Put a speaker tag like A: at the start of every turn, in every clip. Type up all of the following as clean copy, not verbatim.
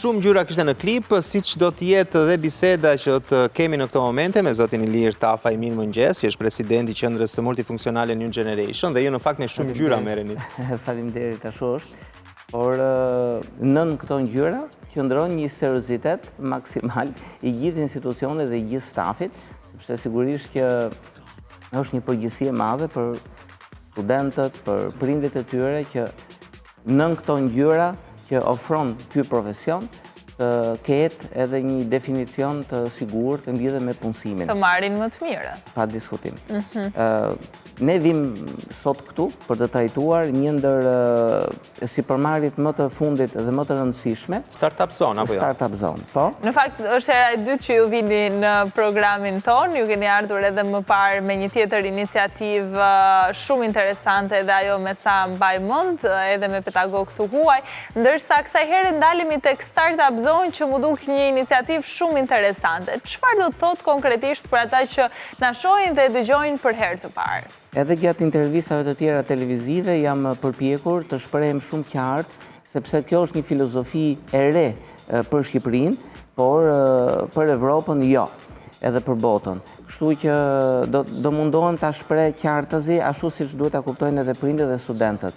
A: Shumë gjyra kishte në klip, siç do të jetë dhe biseda që do të kemi në këto momente me zotin Ilir Tafaj, mirë mëngjes, që është presidenti i qendrës multifunksionale New Generation dhe ju në fakt në shumë gjyra merreni.
B: Faleminderit ashtu është. Por nën këto ngjyra qëndron një seriozitet maksimal i gjithë institucionit dhe i gjithë stafit, sepse sigurisht që është një përgjegjësi e madhe për studentët, për prindërit e tyre që nën këto ngjyra që ofron ky profesion të ketë edhe një definicion të sigurt të lidhur me punësimin.
C: Të marrin më të mirë.
B: Pa diskutim. Ne vim sot këtu për të trajtuar një ndër sipërmarrjet më të fundit dhe më të rëndësishme.
A: Startup Zone apo jo?
B: Startup Zone, po.
C: Në fakt është hera e dytë që ju vini në programin ton, ju keni ardhur edhe më parë me një tjetër iniciativë shumë interesante dhe ajo me sa mbaj mend, edhe me pedagog këtu huaj, ndërsa kësaj here ndalemi tek Startup Zone që mu duk një iniciativë shumë interesante. Çfarë do të thotë konkretisht për ata që na shohin dhe dëgjojnë për herë të parë?
B: Edhe gjatë intervistave të tjera televizive jam përpjekur të shprehem shumë qartë, sepse kjo është një filozofi e re për Shqipërinë, por për Evropën jo, edhe për botën. Kështu që do mundohem ta shpreh qartëzi ashtu siç duhet ta kuptojnë edhe prindërit dhe studentët.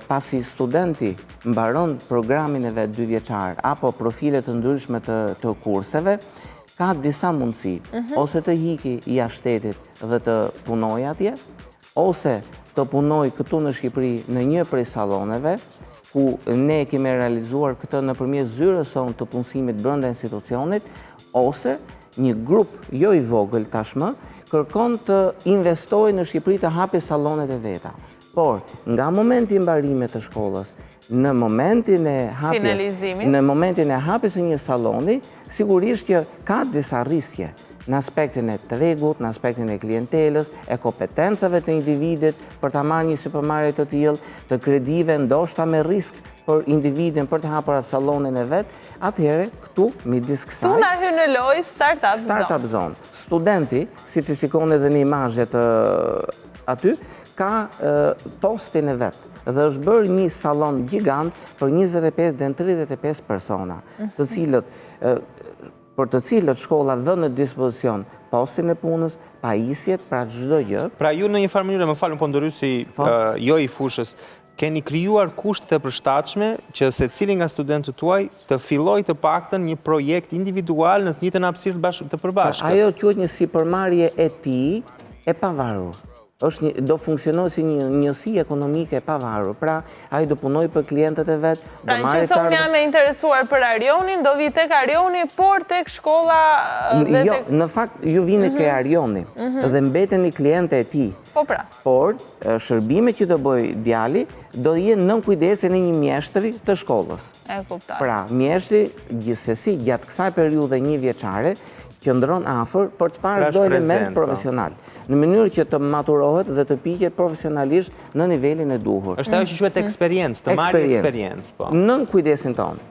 B: Pasi studenti mbaron programin e vet 2 vjeçar apo profile të ndryshme të kurseve, ka disa mundësi, ose të hiki jashtë shtetit dhe të punoj atje, ose të punoj këtu në Shqipëri në një prej salloneve, ku ne kemi realizuar këtë nëpërmjet zyrës sonë të punësimit brenda institucionit, ose një grup jo i vogël tashmë kërkon të investojë në Shqipëri të hapë sallonet e veta. Por nga momenti i mbarimit të shkollës, në momentin e hapjes së një salloni, sigurisht që ka disa riske në aspektin e tregut, në aspektin e klientelës, e kompetencave të individit për ta marrë një sipërmarrje të tillë, të kredive ndoshta me risk për individin për të hapur atë sallonin e vet, atëherë këtu midis kësaj.
C: Tu na hyn në lojë Startup
B: Zone. Studenti, siç e shikoni edhe në imazhet aty, ka postin e vet dhe është bërë një sallon gigant për 25 deri në 35 persona, për të cilët shkolla vën në dispozicion postin e punës, pajisjet, pra çdo gjë.
A: Pra ju në një farë mënyrë, më falun po ndrysi jo i fushës, keni krijuar kushte të përshtatshme që secili nga studentët tuaj të fillojë të paktën një projekt individual në të njëjtën hapësirë të përbashkët.
B: Ajo quhet një sipërmarrje e tij e pavarur. Do funksionoj si një njësi ekonomike e pavarur. Pra, ai do punoj për klientët e vet.
C: Pra, në që unë jam e interesuar për Arionin, do vi tek Arioni, por tek shkolla...
B: Jo, në fakt, ju vini ke Arioni dhe mbeteni klientë e tij.
C: Po pra.
B: Por, shërbimet që do bëj djali, do jenë nën kujdesin e një mjeshtri të shkollës.
C: E kuptoj.
B: Pra, mjeshtri gjithsesi gjatë kësaj periudhe 1 vjeçare qëndron afër për të parë çdo element profesional, në mënyrë që të maturohet dhe të piqet profesionalisht në nivelin e duhur.
A: Është ajo që quhet eksperiencë, të marrë eksperiencë, po.
B: Nën kujdesin tonë.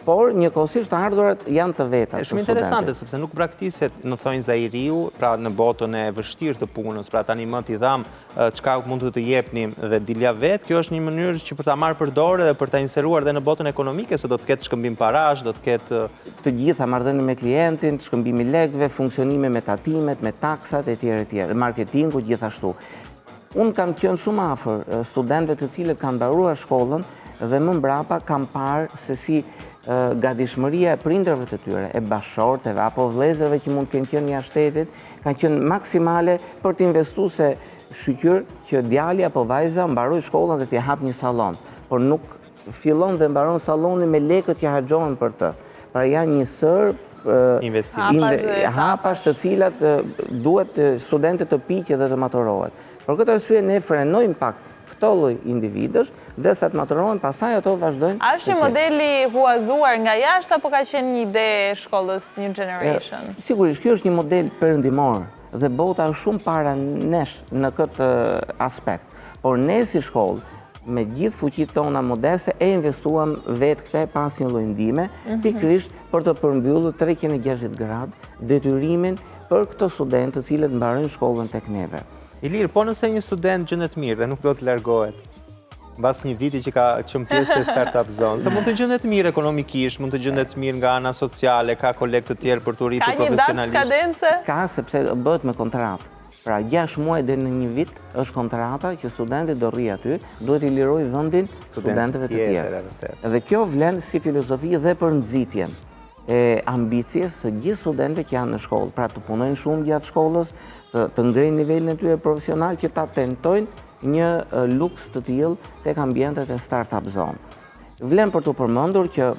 B: Por njëkohësisht të ardhurat janë të veta.
A: Është shumë interesante sepse nuk praktiset në thonjë Zairiu, pra në botën e vështirë të punës, pra tani më t'i dham çka mund të jepni dhe dilja vet, kjo është një mënyrë që për ta marrë për dorë dhe për ta inseruar edhe në botën ekonomike, se do të ketë shkëmbim parash, do të ketë
B: të gjitha marrëdhënie me klientin, shkëmbimi lekëve, funksionime me tatimet, me taksat etj, marketingu gjithashtu. Unë kam qenë shumë afër studentëve të cilët kanë mbaruar shkollën dhe më mbrapa kam parë se si gatishmëria e prindërve të tyre, e bashorteve apo vëllezërve që mund të kenë qenë jashtë shtetit, kanë qenë maksimale për të investuar se shqyr që djali apo vajza mbaroi shkollën dhe t'i hap një sallon, por nuk fillon dhe mbaron sallonin me lekët që harxhohen për të. Pra janë një sër hapash të cilat duhet studentët të piqen dhe të maturohen. Për këtë arsye ne frenojmë pak këto lloj individësh dhe sa të maturohen, pastaj ato vazhdojnë.
C: A është një modeli huazuar nga jashtë apo ka qenë një ide e shkollës New Generation?
B: Sigurisht, ky është një model perëndimor dhe bota është shumë para nesh në këtë aspekt. Por ne si shkollë, me gjithë fuqitë tona modeste, e investuam vetë këte pas një lloj ndihme, pikërisht për të përmbyllur 360 gradë detyrimin për këto studentë të cilët mbarojnë shkollën tek neve.
A: Ilir, po nëse një student gjendet mirë dhe nuk do të largohet, Mbas një viti që ka qenë pjesë e startup zone, se mund të gjendet mirë ekonomikisht, mund të gjendet mirë nga ana sociale, ka kolegë të tjerë për të rritur profesionalisht.
C: Ka një datë kadence?
B: Ka, sepse bëhet me kontratë. Pra 6 muaj dhe në një vit është kontrata që studenti do rri aty, duhet i liroj vendin studentëve të tjerë. Dhe kjo vlen si filozofi dhe për nxitjen e ambicjes së gjithë studentëve që janë në shkollë, pra të punojnë shumë gjatë shkollës, të ngrejnë nivelin e tyre profesional që ta tentojnë një luks të tillë tek ambientet e startup zone. Vlen për të përmendur që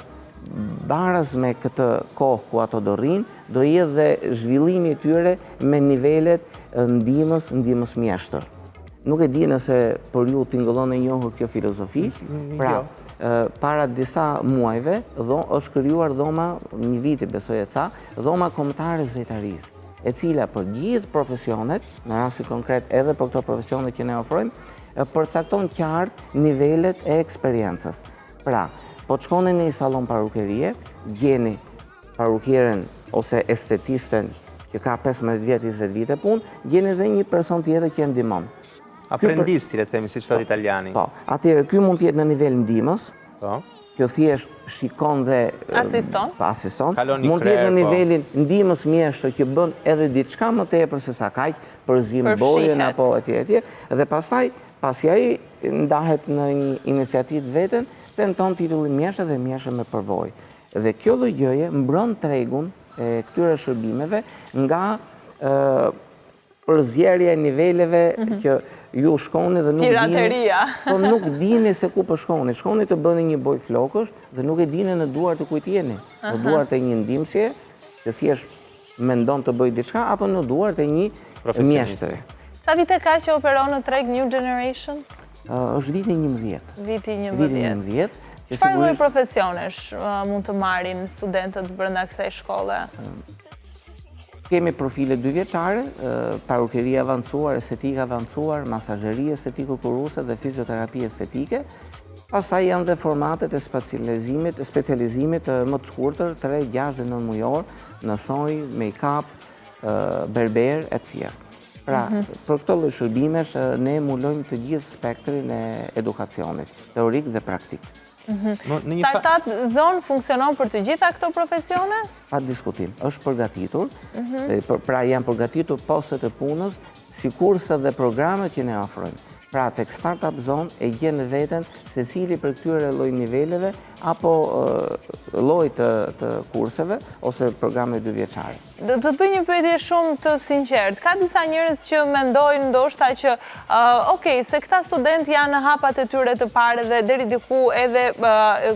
B: baraz me këtë kohë ku ato do rrinë, do jetë dhe zhvillimi i tyre me nivelet ndihmës mjeshtër. Nuk e di nëse për ju tingëllon e njohur kjo filozofi, pra para disa muajve është krijuar dhoma, një viti besoj e ca, dhoma kombëtare zyrtarisë, e cila për gjithë profesionet, në rastin konkret edhe për këto profesionet që ne ofrojmë, përcakton qartë nivelet e eksperiencës. Pra, po të shkoni në një sallon parukerie, gjeni parukieren ose estetisten që ka 15 vjet, 20 vite punë, gjeni dhe një person tjetër që e ndihmon.
A: Aprendisti, le të themi, siç thot italiani.
B: Po, atëherë ky mund të jetë në nivel ndihmës.
A: Po.
B: Kjo thjesht shikon dhe asiston. Mund të jetë në nivelin ndihmës mjeshtër që bën edhe diçka më tepër se sa kaq, përzim bojën apo etj. Dhe pastaj, pasi ai ndahet në një iniciativë vetën, tenton titullin mjeshtër dhe mjeshtër me përvojë. Dhe kjo lloj gjëje mbron tregun e këtyre shërbimeve nga përzierja e niveleve që ju shkoni dhe nuk dini se ku po shkoni. Shkoni të bëni një boj flokësh dhe nuk e dini në duart të kujt jeni. Në duart e një ndihmësie që thjesht mendon të bëjë diçka apo në duart e një mjeshtri.
C: Sa vite ka që operon në treg New Generation?
B: Është viti 11.
C: Viti 11. Çfarë lloj profesionesh mund të marrin studentët brenda kësaj shkolle?
B: Kemi profile 2 vjeçare, parukeria avancuar, estetika avancuar, masazheri estetiko-kuruse dhe fizioterapi estetike. Pastaj janë dhe formatet e specializimit më të shkurtër, 3, 6 dhe 9 mujor, në thonjë, make-up, berber, etc. Pra, për këto lloj shërbimesh ne mulojmë të gjithë spektrin e edukacionit, teorik dhe praktik.
C: Startup zone funksionon për të gjitha këto profesione?
B: Pa diskutim, është përgatitur, pra janë përgatitur postet e punës, sikurse dhe programet që ne ofrojmë. Pra, tek startup zone e gjen veten secili për këtyre lloj niveleve apo lloj të kurseve ose programe 2 vjeçare.
C: Do të bëj një pyetje shumë të sinqertë. Ka disa njerëz që mendojnë ndoshta që se këta studentë janë në hapat e tyre të parë dhe deri diku edhe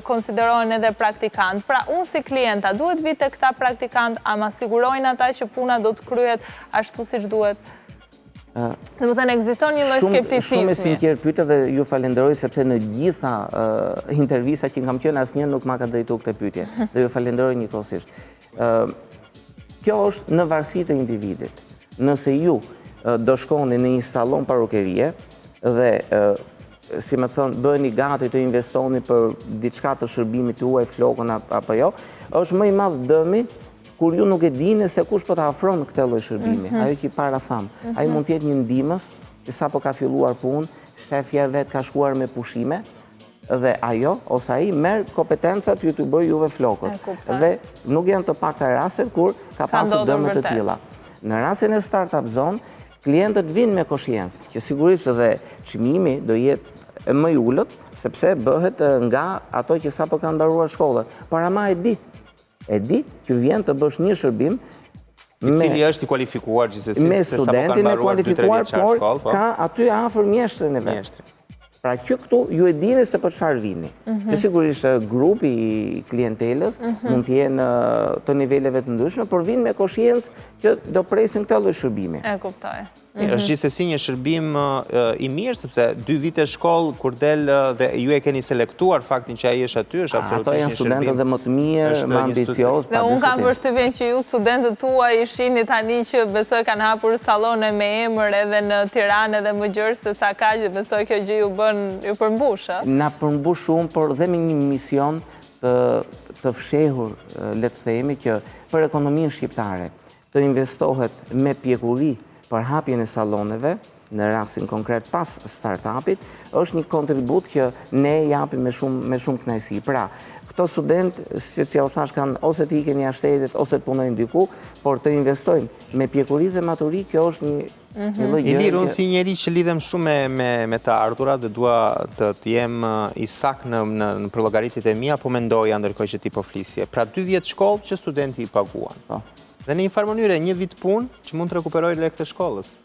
C: konsiderohen edhe praktikant. Pra, unë si klienta duhet vi tek këta praktikant, ama sigurojnë ata që puna do të kryhet ashtu siç duhet? Dhe më thënë, ekziston një lloj skepticizmi.
B: Shumë e sinqert pyetje dhe ju falenderoj sepse në gjitha intervista që kam qenë asnjë nuk ma ka drejtuar këtë pyetje. Dhe ju falenderoj njëkohësisht. Kjo është në varësi të individit. Nëse ju do shkoni në një sallon parukerie dhe si më thënë, bëheni gati të investoni për diçka të shërbimit tuaj, flokën apo jo, është më i madh dëmi kur ju nuk e dini se kush po ta ofron këtë lloj shërbimi. Ajo që para tham, ai mund të jetë një ndihmës që sapo ka filluar punë, shefja vet ka shkuar me pushime dhe ajo ose ai merr kompetencat ju të bëjë juve flokët. Dhe nuk janë të pakta rastet kur ka pasur dëme të tilla. Në rastin e startup zone, klientët vinë me koshiencë, që sigurisht edhe çmimi do jetë më i ulët, sepse bëhet nga ato që sapo kanë mbaruar shkollën. Por ama e di që vjen të bësh një shërbim
A: i cili është i kualifikuar gjithsesi
B: me studentin e kualifikuar, por ka aty afër mjeshtrin e vet. Pra që këtu ju e dini se për çfarë vini. Që sigurisht grupi i klientelës mund të jenë të niveleve të ndryshme, por vinë me koshiencë që do presin këtë lloj shërbimi.
C: E kuptoj.
A: Është gjithsesi një shërbim i mirë, sepse 2 vite shkollë, kur del dhe ju e keni selektuar faktin që ai është aty, është absolutisht
B: një shërbim. Ato janë studentët dhe më të mirë, më ambiciozë.
C: Dhe unë kam përshtypjen që ju studentët tuaj i shihni tani që besoj kanë hapur sallone me emër edhe në Tiranë edhe më gjerë se sa kaq, besoj kjo gjë ju përmbush, ë?
B: Na përmbush shumë, por dhe me një mision të fshehur, le të themi, që për ekonominë shqiptare të investohet me pjekuri për hapjen e salloneve, në rastin konkret pas startupit, është një kontribut që ne japim me shumë kënaqësi. Pra, këto student, si u thash, kanë ose të ikin jashtë shtetit, ose të punojnë diku, por të investojnë me pjekuri dhe maturi, kjo është një lloj gjëje.
A: Ilir, unë si njeri që lidhem shumë me të ardhurat dhe dua të jem i saktë në përllogaritit e mia, po mendoja ndërkohë që ti po flisje. Pra 2 vjet shkollë që studenti i paguan.
B: Po.
A: Dhe në një farë mënyrë 1 vit punë që mund të rekuperoj lekët e shkollës.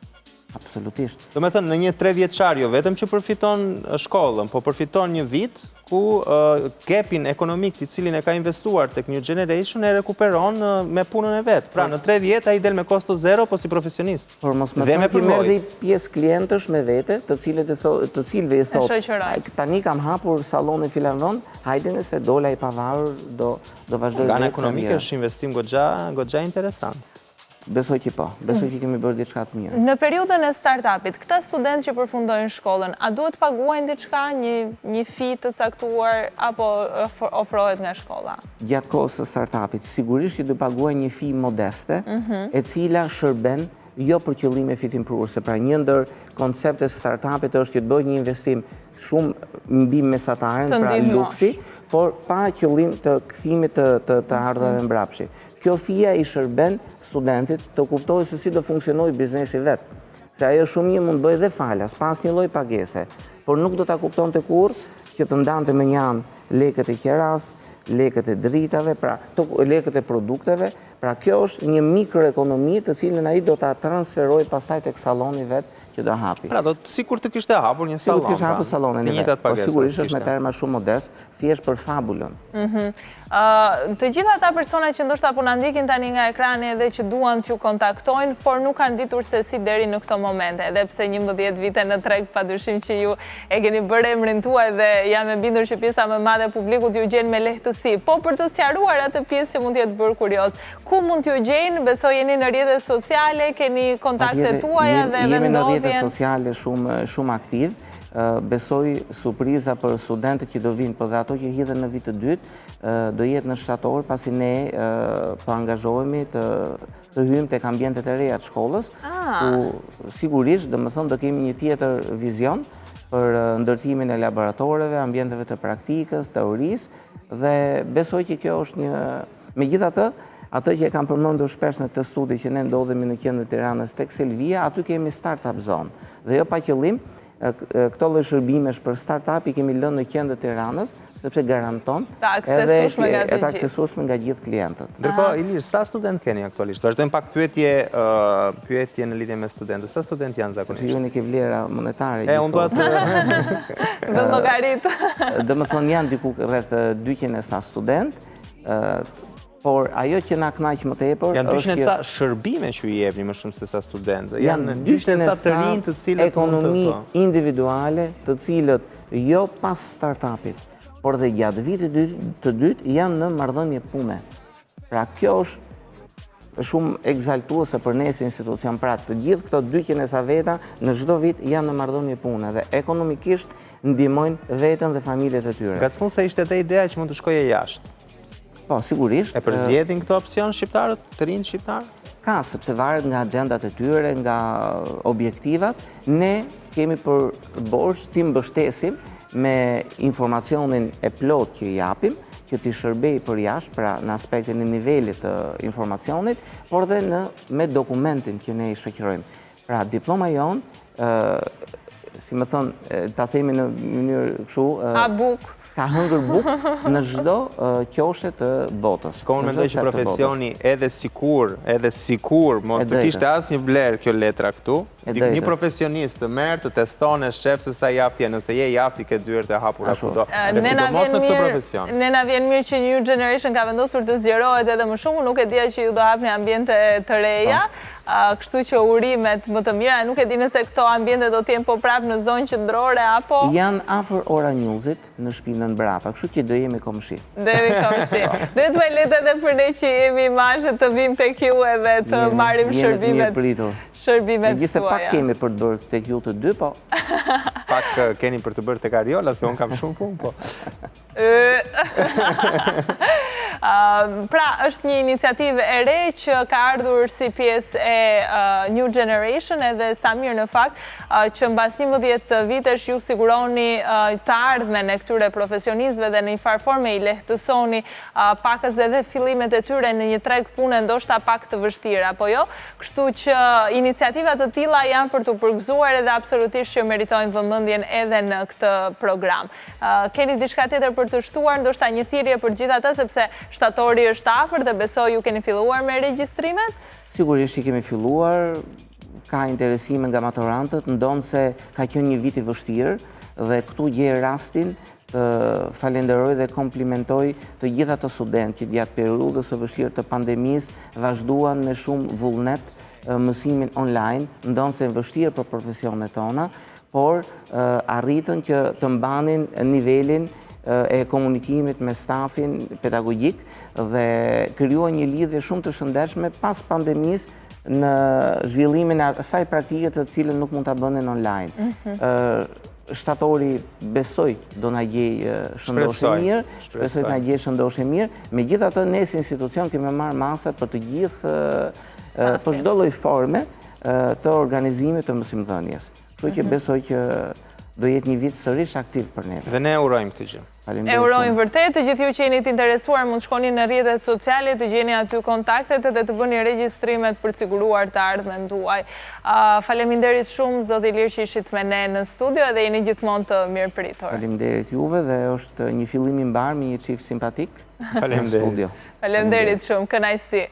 B: Absolutisht.
A: Do me thënë, në një 3 vjeçar, jo vetëm që përfiton shkollën, po përfiton një vit ku gapin ekonomik të cilin e ka investuar tek New Generation e rekuperon me punën e vetë. Pra, në 3 vjet ai del me kosto zero, po si profesionist.
B: Por mos më thënë që merr dhe pjesë klientësh me vete, të cilëve i thotë, tani kam hapur sallonin filan, hajde nëse dola i pavarur do vazhdoj.
A: Nga ekonomike është investim goxha interesant.
B: Besoj që po, besoj që kemi bërë diçka të mirë.
C: Në periudhën e startupit, këta studentë që përfundojnë shkollën, a duhet paguajnë diçka, një fi të caktuar, apo ofrohet nga shkolla?
B: Gjatë kohës së startupit, sigurisht që do paguajnë një fi modeste, e cila shërben jo për qëllime fitimprurëse. Pra, një ndër konceptet e startupit është që të bëjë një investim shumë mbi mesataren, pra luksi, por pa qëllim të kthimit të ardhurave mbrapshi. Kjo fija i shërben studentit të kuptojë se si do funksionojë biznesi vetë. Se ajo shumë një mund bëjë dhe falas, pas një lloj pagese, por nuk do ta kuptonte kurrë që të ndante me një anë lekët e qeras, lekët e dritave, pra lekët e produkteve. Pra kjo është një mikroekonomi të cilën ai do ta transferojë pastaj tek salloni vetë që do hapi.
A: Pra, sikur të kishte hapur një sallon.
B: Sikur të kishte hapur sallonin e vetë, po sigurisht është me terma shumë modest, thjesht për fabulën.
C: Të gjitha ata persona që ndoshta po na ndiqin tani nga ekrani edhe që duan t'ju kontaktojnë, por nuk kanë ditur se si deri në këto momente, edhe pse 11 vite në treg, padyshim që ju e keni bërë emrin tuaj dhe jam e bindur që pjesa më e madhe e publikut ju gjen me lehtësi. Po për të sqaruar atë pjesë që mund të jetë bërë kurioz, ku mund t'ju gjejnë? Besoj jeni në rrjetet sociale, keni kontaktet tuaja dhe vendodhjen.
B: Jemi në rrjetet sociale shumë aktiv. Besoj surpriza për studentët që do vinë, por dhe ato që hidhen në vit të dytë, do jetë në shtator, pasi ne po angazhohemi të hyjmë tek ambientet e reja të shkollës, ku sigurisht, domethënë, do kemi një tjetër vizion për ndërtimin e laboratoreve, ambienteve të praktikës, teorisë, dhe besoj që kjo është një... Megjithatë, atë që e kam përmendur shpesh në këtë studi që ne ndodhemi në qendrën e Tiranës tek Selvia, aty kemi startup zone. Dhe jo pa qëllim, këto lloj shërbimesh për startup i kemi lënë në qendrën e Tiranës, sepse garanton edhe të aksesueshme nga gjithë klientët.
A: Ndërkohë, Ilir, sa student keni aktualisht? Vazhdojmë pak pyetje në lidhje me studentët. Sa student janë zakonisht?
B: Ju ke vlera monetare.
A: Unë dua të...
C: Dhe llogarit.
B: Domethënë janë diku rreth 200 e sa student, por ajo që na kënaq më tepër
A: janë 200 e sa shërbime që i jepni më shumë se sa studentë. Janë 200 e sa të rinj të cilët
B: ekonomi individuale, të cilët jo pas startupit, por dhe gjatë vitit të dytë janë në marrëdhënie pune. Pra kjo është shumë egzaltuese për ne si institucion. Pra të gjithë këto 200 e sa veta në çdo vit janë në marrëdhënie pune dhe ekonomikisht ndihmojnë veten dhe familjet e tyre.
A: Ngacmuese ishte edhe ideja që mund të shkojë jashtë.
B: Po, sigurisht.
A: E përzjedhin këto opcion shqiptarët, të rinj shqiptarë?
B: Ka, sepse varet nga agjendat e tyre, nga objektivat. Ne kemi për borxh t'i mbështesim me informacionin e plot që i japim, që t'i shërbej për jashtë, pra në aspektin e nivelit të informacionit, por dhe me dokumentin që ne i shoqërojmë. Pra, diploma jonë, si më thënë, ta themi në mënyrë kështu...
C: A buk.
B: Ka hëngër buk në çdo qoshe të botës.
A: Unë mendoj që profesioni edhe sikur mos të kishte asnjë vlerë kjo letra këtu, një profesionist të merr të teston e shef se sa jafti, nëse je jafti ke dyert e hapura kudo. Sidomos në këtë profesion.
C: Ne na vjen mirë që New Generation ka vendosur të zgjerohet edhe më shumë, nuk e dija që ju do hapni ambiente të reja. Kështu që urimet më të mira, nuk e di nëse këto ambiente do t'jenë po prapë në zonë qendrore apo...
B: Janë afër Ora Newsit në shpinën brapa, kështu që do jemi komshi.
C: Do jemi komshi. Do të bëj letë edhe për ne që jemi imazhe të vim tek ju edhe të marrim shërbimet tuaja.
B: Megjithëse pak kemi për të bërë tek ju të dy, po.
A: Pak keni për të bërë tek Ariola, se unë kam shumë punë, po.
C: Pra, është një iniciativë e re që ka ardhur si pjesë e New Generation, edhe sa mirë në fakt që mbas 11 vitesh ju siguroni të ardhmen e këtyre profesionistëve dhe në një farë forme i lehtësoni pakës dhe fillimet e tyre në një treg pune ndoshta pak të vështirë, apo jo? Kështu që iniciativat të tilla janë për të përgëzuar edhe absolutisht që meritojnë vëmendjen edhe në këtë program. Keni diçka tjetër për të shtuar, ndoshta një thirrje për gjithë ata sepse shtatori është afër dhe besoj ju keni filluar me regjistrimet?
B: Sigurisht që kemi filluar, ka interesime nga maturantët, ndonë se ka qenë një vit i vështirë dhe këtu gjej rastin të falenderoj dhe komplimentoj të gjitha të studentë që gjatë periudhës së vështirë të pandemisë vazhduan me shumë vullnet mësimin online, ndonë se vështirë për profesionet tona, por arritën që të mbanin nivelin e komunikimit me stafin pedagogjik dhe krijuan një lidhje shumë të shëndetshme pas pandemisë në zhvillimin e asaj praktike të cilën nuk mund ta bënin online. Shtatori besoj do na gjej shëndoshë mirë, besoj na gjej shëndoshë mirë. Megjithatë ne si institucion kemi marrë masa për të gjithë për çdo lloj forme të organizimit të mësimdhënies. Kështu që besoj që do jetë një vit sërish aktiv për ne.
A: Dhe ne urojmë këtë gjë.
C: E urojmë vërtet, të gjithë ju që jeni të interesuar mund të shkoni në rrjetet sociale, të gjeni aty kontaktet dhe të bëni regjistrimet për të siguruar të ardhmen tuaj. Faleminderit shumë zoti Ilir që ishit me ne në studio dhe jeni gjithmonë të mirëpritur.
B: Faleminderit juve dhe është një fillim i mbar me një çift simpatik.
A: Faleminderit.
C: Faleminderit shumë, kënaqësi.